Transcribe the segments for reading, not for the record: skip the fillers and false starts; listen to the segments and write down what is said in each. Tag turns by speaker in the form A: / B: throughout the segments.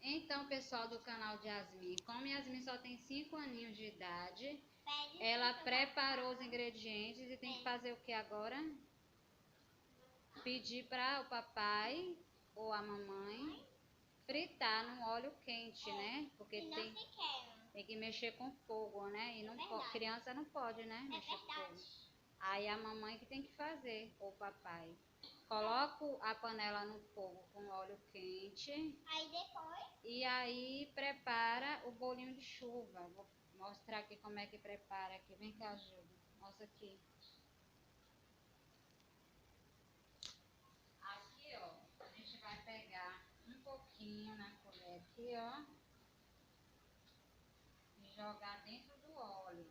A: Então, pessoal do canal de Yasmin, como Yasmin só tem 5 aninhos de idade, ela preparou os ingredientes e tem que fazer o que agora? Pedir para o papai ou a mamãe fritar no óleo quente, né? Porque tem que mexer com fogo, né? E não criança não pode, né? Mexer com fogo. Aí a mamãe que tem que fazer, ou o papai. Coloco a panela no fogo com óleo quente.
B: Aí depois?
A: E aí prepara o bolinho de chuva. Vou mostrar aqui como é que prepara aqui. Vem cá, Gil. Mostra aqui. Aqui, ó, a gente vai pegar um pouquinho na colher aqui, ó. E jogar dentro do óleo.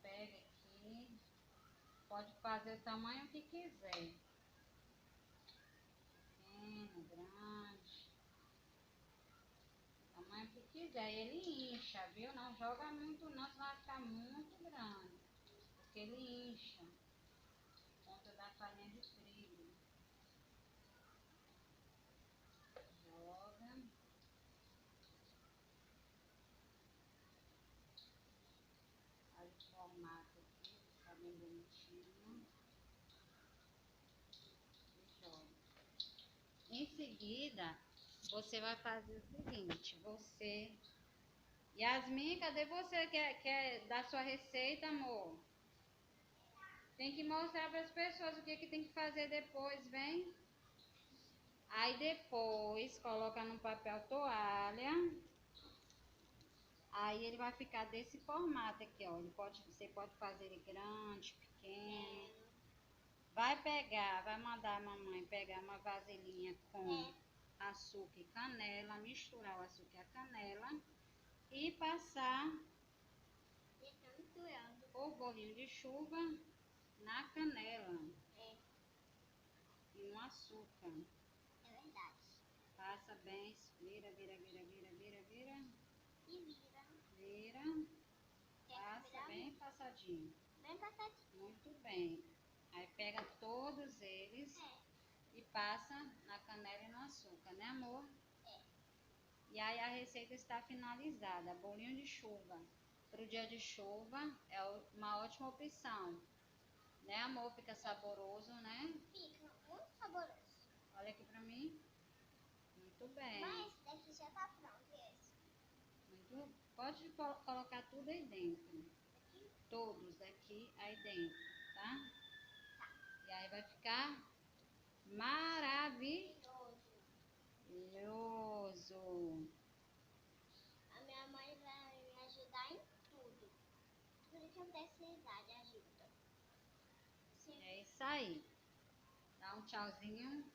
A: Pega aqui. Pode fazer o tamanho que quiser. Pequeno, grande. O tamanho que quiser. Ele incha, viu? Não joga muito não, senão vai ficar muito grande. Porque ele incha. Por conta da farinha de trigo. Joga. Faz o formato aqui, fica bem bonitinho. E joga. Em seguida, você vai fazer o seguinte. Yasmin, cadê você? Quer dar sua receita, amor? Tem que mostrar para as pessoas o que tem que fazer depois, vem? Aí depois coloca no papel toalha. Aí ele vai ficar desse formato aqui, ó. Você pode fazer ele grande, pequeno. Vai mandar a mamãe pegar uma vasilhinha com açúcar e canela, misturar o açúcar e a canela e passar o bolinho de chuva na canela e no açúcar.
B: É verdade.
A: Passa bem, vira, vira, vira, vira, vira, vira.
B: E vira.
A: Vira. Passa bem passadinho.
B: Bem passadinho.
A: Muito bem. Aí pega todos eles e passa na canela e no açúcar, né, amor? E aí a receita está finalizada. Bolinho de chuva. Para o dia de chuva é uma ótima opção. Né, amor? Fica saboroso, né?
B: Fica muito saboroso.
A: Olha aqui pra mim. Muito bem.
B: Mas esse daqui já tá pronto, esse.
A: Pode colocar tudo aí dentro.
B: Aqui?
A: Todos daqui aí dentro, tá? E aí vai ficar maravilhoso.
B: A minha mãe vai me ajudar em tudo. Tudo que eu precisar de ajuda.
A: É isso aí. Dá um tchauzinho.